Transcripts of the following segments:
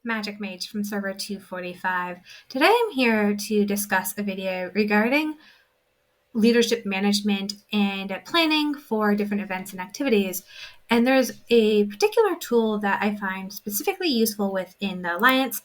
Magic Mage from server 245. Today I'm here to discuss a video regarding leadership management and planning for different events and activities. And there's a particular tool that I find specifically useful within the Alliance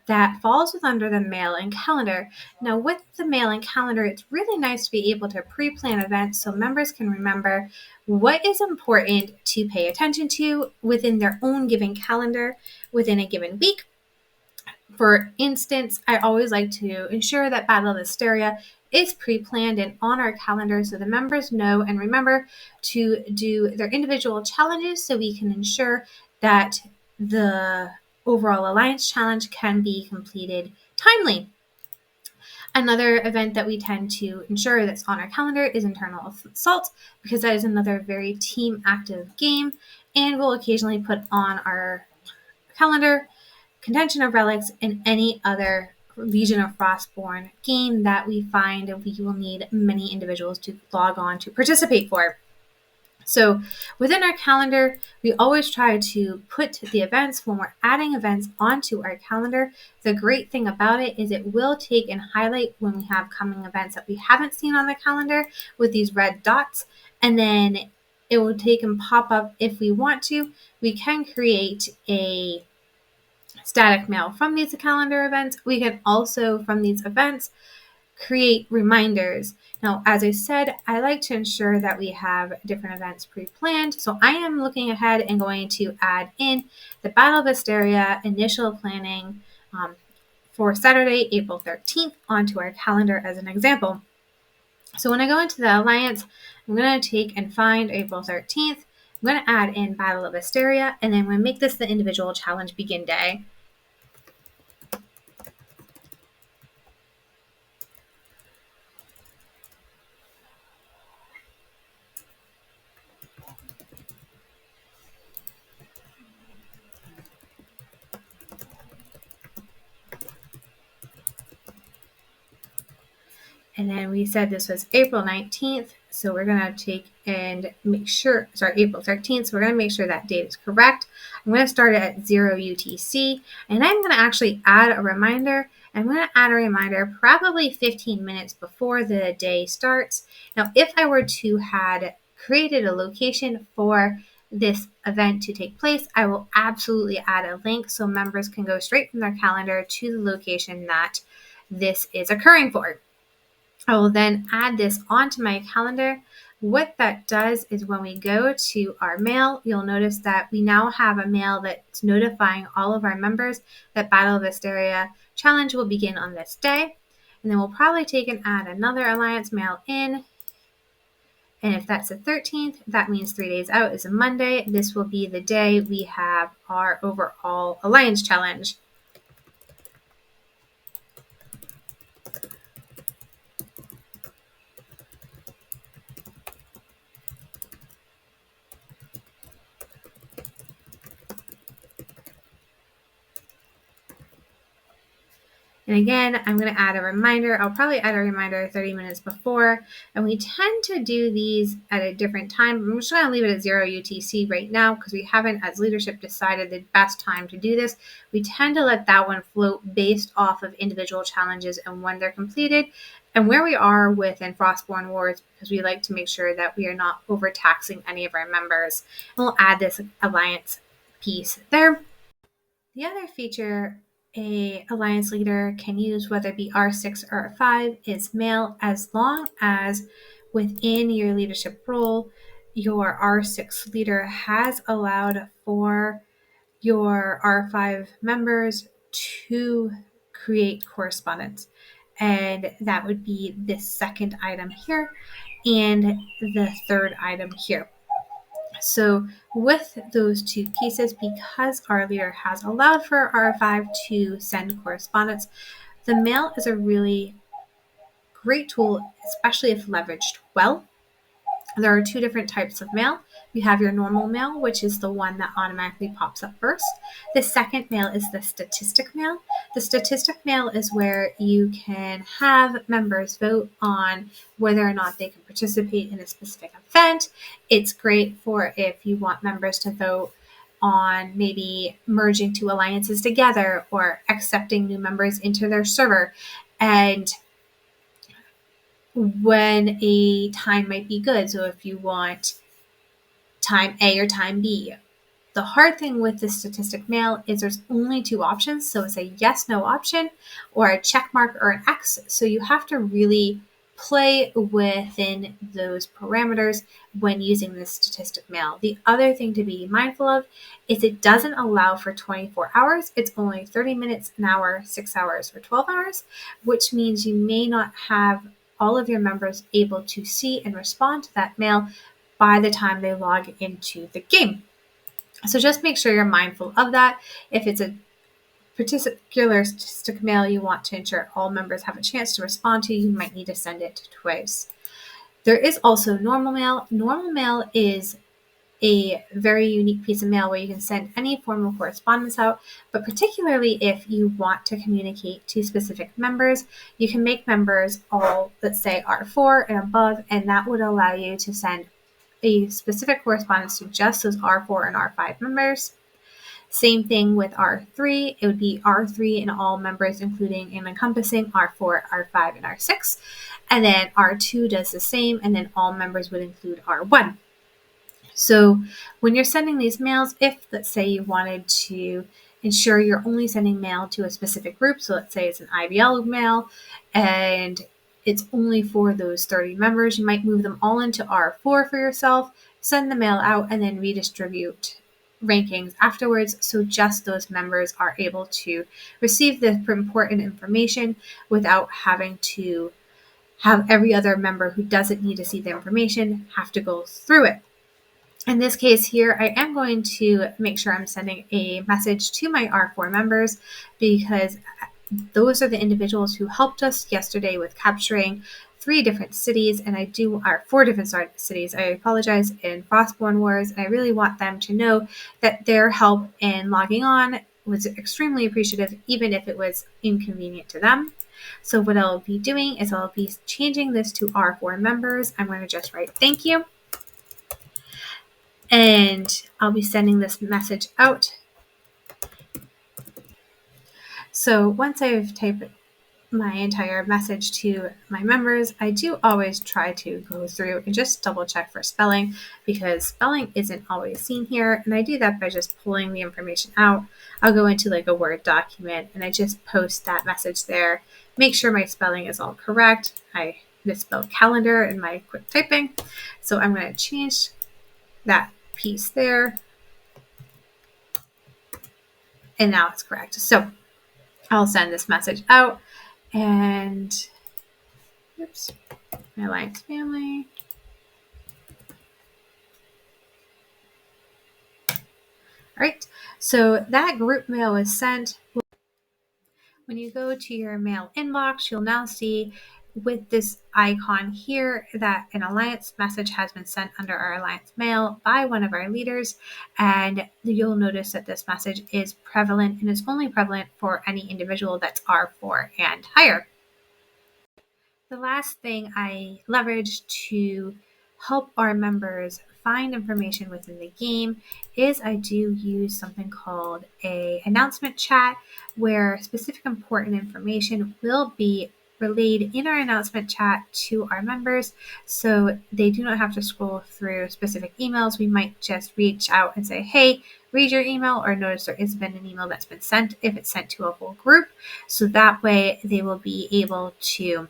that falls under the mail and calendar. Now, with the mail and calendar, it's really nice to be able to pre-plan events so members can remember what is important to pay attention to within their own given calendar within a given week. For instance, I always like to ensure that Battle of Hysteria is pre-planned and on our calendar so the members know and remember to do their individual challenges so we can ensure that the overall Alliance challenge can be completed timely. Another event that we tend to ensure that's on our calendar is Internal Assault, because that is another very team active game, and we'll occasionally put on our calendar Contention of Relics, and any other Legion of Frostborn game that we find we will need many individuals to log on to participate for. So within our calendar, we always try to put the events when we're adding events onto our calendar. The great thing about it is it will take and highlight when we have coming events that we haven't seen on the calendar with these red dots, and then it will take and pop up if we want to. We can create a static mail from these calendar events. We can also, from these events, create reminders. Now, as I said, I like to ensure that we have different events pre-planned. So I am looking ahead and going to add in the Battle of Hysteria initial planning for Saturday, April 13th onto our calendar as an example. So when I go into the Alliance, I'm going to take and find April 13th. I'm going to add in Battle of Hysteria, and then I'm going to make this the individual challenge begin day. And then we said this was April 19th. So we're going to take and make sure, April 13th. So we're going to make sure that date is correct. I'm going to start it at 0 UTC. And I'm going to actually add a reminder. I'm going to add a reminder probably 15 minutes before the day starts. Now, if I were to had created a location for this event to take place, I will absolutely add a link so members can go straight from their calendar to the location that this is occurring for. I will then add this onto my calendar. What that does is when we go to our mail, you'll notice that we now have a mail that's notifying all of our members that Battle of Hysteria challenge will begin on this day. And then we'll probably take and add another Alliance mail in. And if that's the 13th, that means 3 days out is a Monday. This will be the day we have our overall Alliance challenge. And again, I'm going to add a reminder. I'll probably add a reminder 30 minutes before. And we tend to do these at a different time. I'm just going to leave it at 0 UTC right now because we haven't, as leadership, decided the best time to do this. We tend to let that one float based off of individual challenges and when they're completed and where we are within Frostborn Wars, because we like to make sure that we are not overtaxing any of our members. And we'll add this Alliance piece there. The other feature a Alliance leader can use, whether it be R6 or R5, is mail, as long as within your leadership role, your R6 leader has allowed for your R5 members to create correspondence. And that would be this second item here and the third item here. So with those two pieces, because our leader has allowed for R5 to send correspondence, the mail is a really great tool, especially if leveraged well. There are two different types of mail. You have your normal mail, which is the one that automatically pops up first. The second mail is the statistic mail. The statistic mail is where you can have members vote on whether or not they can participate in a specific event. It's great for if you want members to vote on maybe merging two alliances together or accepting new members into their server, and when a time might be good. So if you want time A or time B. The hard thing with the statistic mail is there's only two options. So it's a yes, no option or a check mark or an X. So you have to really play within those parameters when using this statistic mail. The other thing to be mindful of is it doesn't allow for 24 hours. It's only 30 minutes, an hour, 6 hours, or 12 hours, which means you may not have all of your members able to see and respond to that mail by the time they log into the game. So just make sure you're mindful of that. If it's a particular statistic mail you want to ensure all members have a chance to respond to, you might need to send it twice. There is also normal mail. Normal mail is a very unique piece of mail where you can send any form of correspondence out, but particularly if you want to communicate to specific members, you can make members all, let's say, R4 and above, and that would allow you to send a specific correspondence to just those R4 and R5 members. Same thing with R3. It would be R3 and all members, including and encompassing R4, R5, and R6. And then R2 does the same, and then all members would include R1. So when you're sending these mails, if let's say you wanted to ensure you're only sending mail to a specific group, so let's say it's an IBL mail and it's only for those 30 members, you might move them all into R4 for yourself, send the mail out, and then redistribute rankings afterwards, so just those members are able to receive the important information without having to have every other member who doesn't need to see the information have to go through it. In this case here, I am going to make sure I'm sending a message to my R4 members because those are the individuals who helped us yesterday with capturing 3 different cities, and I do our 4 different cities. I apologize, in Frostborn Wars, and I really want them to know that their help in logging on was extremely appreciative, even if it was inconvenient to them. So what I'll be doing is I'll be changing this to R4 members. I'm going to just write thank you. And I'll be sending this message out. So once I've typed my entire message to my members, I do always try to go through and just double check for spelling because spelling isn't always seen here. And I do that by just pulling the information out. I'll go into like a Word document and I just post that message there. Make sure my spelling is all correct. I misspelled calendar in my quick typing. So I'm going to change that piece there. And now it's correct. So I'll send this message out and oops, my Alliance family. All right, so that group mail is sent. When you go to your mail inbox, you'll now see with this icon here that an Alliance message has been sent under our Alliance mail by one of our leaders, and you'll notice that this message is prevalent and is only prevalent for any individual that's R4 and higher. The last thing I leverage to help our members find information within the game is I do use something called a announcement chat where specific important information will be relayed in our announcement chat to our members so they do not have to scroll through specific emails. We might just reach out and say, hey, read your email, or notice there has been an email that's been sent if it's sent to a whole group. So that way they will be able to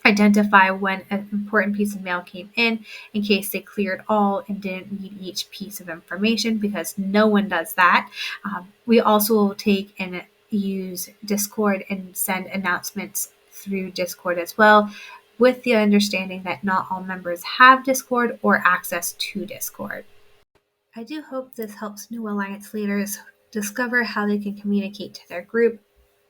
identify when an important piece of mail came in case they cleared all and didn't need each piece of information, because no one does that. We also will take and use Discord and send announcements through Discord as well, with the understanding that not all members have Discord or access to Discord. I do hope this helps new Alliance leaders discover how they can communicate to their group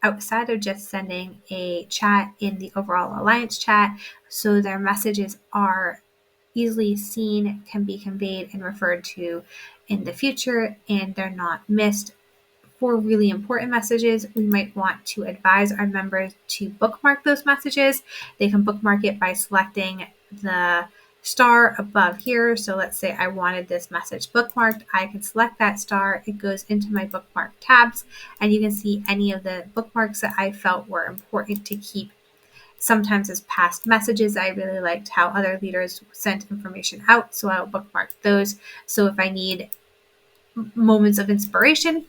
outside of just sending a chat in the overall Alliance chat, so their messages are easily seen, can be conveyed and referred to in the future, and they're not missed. For really important messages, we might want to advise our members to bookmark those messages. They can bookmark it by selecting the star above here. So let's say I wanted this message bookmarked. I can select that star. It goes into my bookmark tabs, and you can see any of the bookmarks that I felt were important to keep. Sometimes as past messages, I really liked how other leaders sent information out, so I'll bookmark those. So if I need moments of inspiration,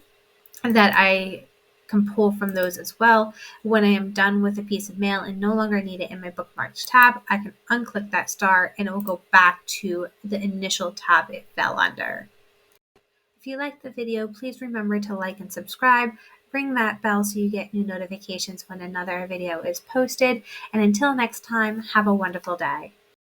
that I can pull from those as well. When I am done with a piece of mail and no longer need it in my bookmarks tab, I can unclick that star and it will go back to the initial tab it fell under. If you liked the video, please remember to like and subscribe. Ring that bell so you get new notifications when another video is posted. And until next time, have a wonderful day.